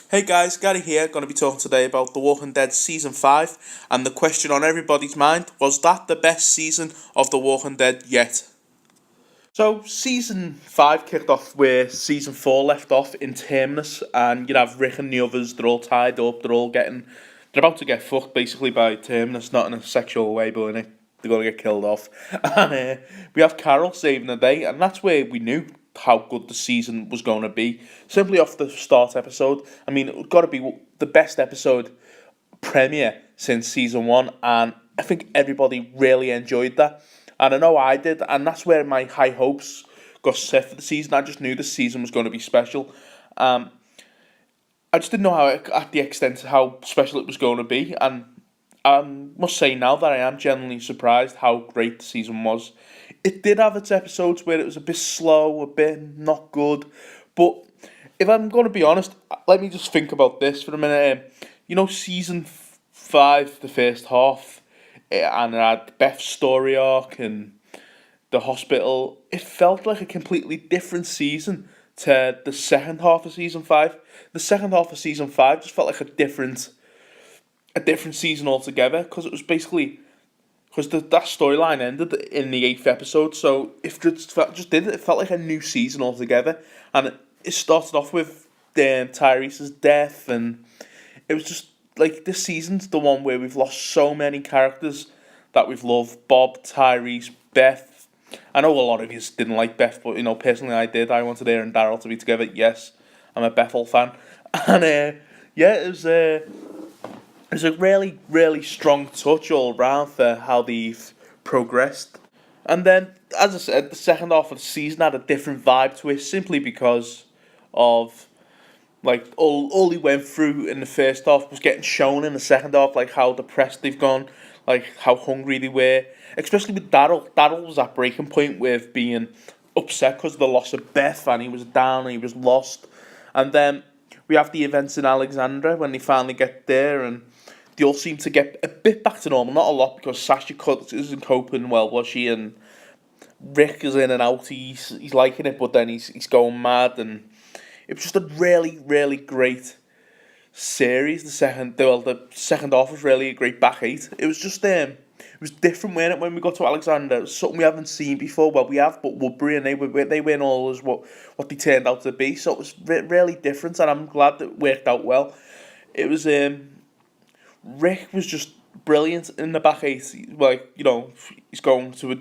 Hey guys, Gary here, going to be talking today about The Walking Dead Season 5, and the question on everybody's mind, was that the best season of The Walking Dead yet? So, Season 5 kicked off where Season 4 left off in Terminus, and you'd have Rick and the others, they're all tied up, they're about to get fucked basically by Terminus, not in a sexual way, but they're going to get killed off. And we have Carol saving the day, and that's where we knew how good the season was going to be. Simply off the start episode. I mean, it got to be the best episode premiere since season one, and I think everybody really enjoyed that. And I know I did, and that's where my high hopes got set for the season. I just knew the season was going to be special. I just didn't know at the extent of how special it was going to be, and I must say now that I am genuinely surprised how great the season was. It did have its episodes where it was a bit slow, a bit not good, but if I'm going to be honest, let me just think about this for a minute. Season 5, the first half, and it had Beth's story arc and the hospital. It felt like a completely different season to the second half of season 5. The second half of season 5 just felt like a different season altogether, because it was basically because that storyline ended in the eighth episode. So if it felt like a new season altogether, and it started off with Tyrese's death, and it was just like this season's the one where we've lost so many characters that we've loved: Bob, Tyrese, Beth. I know a lot of you didn't like Beth, but personally I did. I wanted her and Daryl to be together. Yes, I'm a Bethel fan, and yeah, it was a really, really strong touch all round for how they've progressed. And then, as I said, the second half of the season had a different vibe to it, simply because of like all he went through in the first half was getting shown in the second half, like how depressed they've gone, like how hungry they were. Especially with Daryl. Daryl was at breaking point with being upset because of the loss of Beth, and he was down and he was lost. And then we have the events in Alexandra when they finally get there, and they all seem to get a bit back to normal. Not a lot, because Sasha isn't coping well, was she? And Rick is in and out. He's liking it, but then he's going mad, and it was just a really, really great series. The second half was really a great back eight. It was just it was different when we got to Alexander. It was something we haven't seen before. Well, we have, but Woodbury, and they weren't always what they turned out to be. So it was really different, and I'm glad that it worked out well. It was Rick was just brilliant in the back eight. Like, he's going to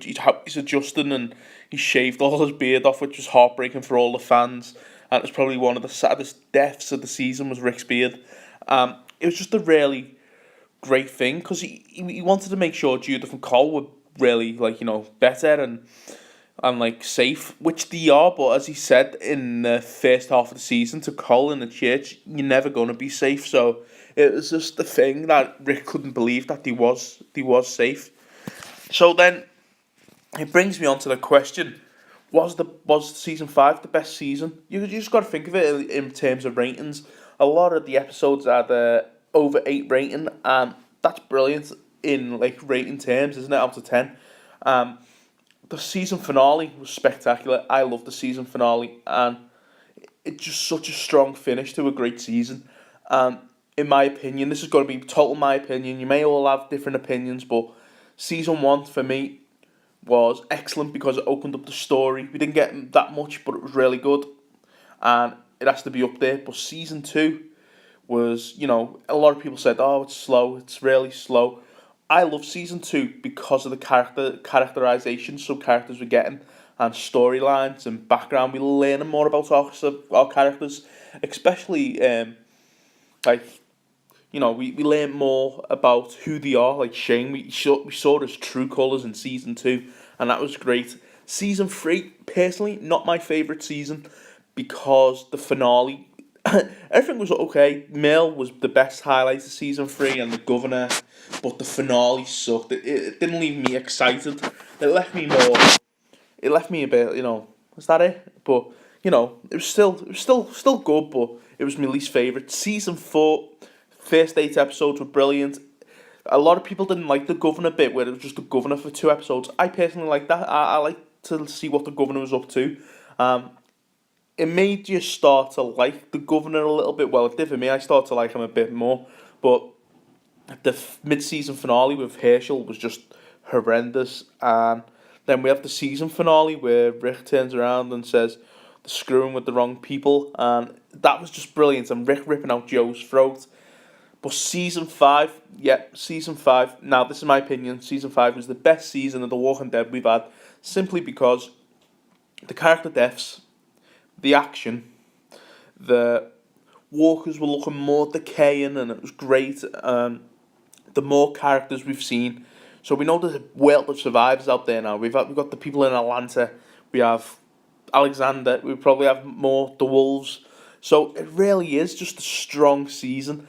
he's adjusting, and he shaved all his beard off, which was heartbreaking for all the fans. And it was probably one of the saddest deaths of the season, was Rick's beard. It was just a really great thing, because he wanted to make sure Judith and Cole were really, better and like safe, which they are. But as he said in the first half of the season to Cole in the church, you're never going to be safe. So it was just the thing that Rick couldn't believe, that he was safe. So then it brings me on to the question: was season 5 the best season? You just got to think of it in terms of ratings. A lot of the episodes had over 8 rating, and that's brilliant in like rating terms, isn't it? Out of 10. The season finale was spectacular. I love the season finale, and it's just such a strong finish to a great season. In my opinion, this is going to be total my opinion. You may all have different opinions, but season 1 for me was excellent because it opened up the story. We didn't get that much, but it was really good, and it has to be up there. But season 2 was, a lot of people said, "Oh, it's slow. It's really slow." I love season 2 because of the characterization some characters were getting, and storylines and background. We're learning more about our characters, especially like we learn more about who they are. Like Shane, we saw his true colours in season 2, and that was great. Season 3, personally, not my favourite season, because the finale, everything was okay. Mel was the best highlight of season 3, and the governor, but the finale sucked. It didn't leave me excited. It left me more. It left me a bit. Was that it? But it was still good, but it was my least favourite. Season 4. First 8 episodes were brilliant. A lot of people didn't like the governor bit, where it was just the governor for 2 episodes. I personally like that. I like to see what the governor was up to. it made you start to like the governor a little bit. Well, it did for me. I started to like him a bit more. But the mid-season finale with Herschel was just horrendous. And then we have the season finale where Rick turns around and says, "They're screwing with the wrong people." And that was just brilliant. And Rick ripping out Joe's throat. But season 5, yeah, season 5. Now, this is my opinion. Season 5 was the best season of The Walking Dead we've had, simply because the character deaths, the action, the walkers were looking more decaying, and it was great. The more characters we've seen, so we know there's a world of survivors out there now. We've got the people in Atlanta. We have Alexander. We probably have more the Wolves. So it really is just a strong season.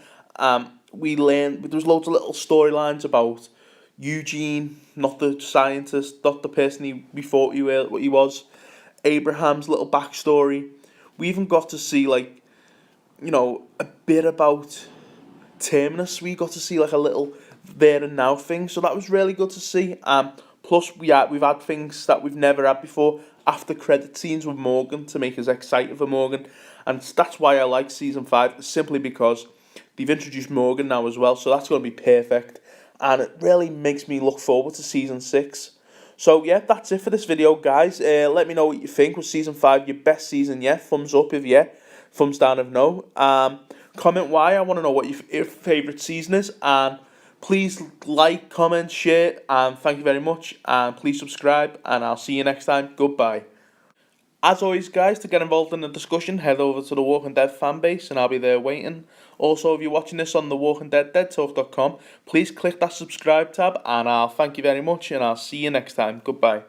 We learned there was loads of little storylines about Eugene, not the scientist, not the person we thought what he was. Abraham's little backstory. We even got to see a bit about Terminus. We got to see like a little there and now thing, so that was really good to see. Plus we've had things that we've never had before. After credit scenes with Morgan to make us excited for Morgan, and that's why I like season 5, simply because they've introduced Morgan now as well, so that's going to be perfect, and it really makes me look forward to season 6. So yeah, that's it for this video, guys. Let me know what you think. Was season 5 your best season yet? Thumbs up if yeah, thumbs down if no. Comment why. I want to know what your favourite season is, and please like, comment, share, and thank you very much, and please subscribe, and I'll see you next time. Goodbye. As always, guys, to get involved in the discussion, head over to the Walking Dead fanbase, and I'll be there waiting. Also, if you're watching this on the Walking Dead DeadTalk.com, please click that subscribe tab, and I'll thank you very much, and I'll see you next time. Goodbye.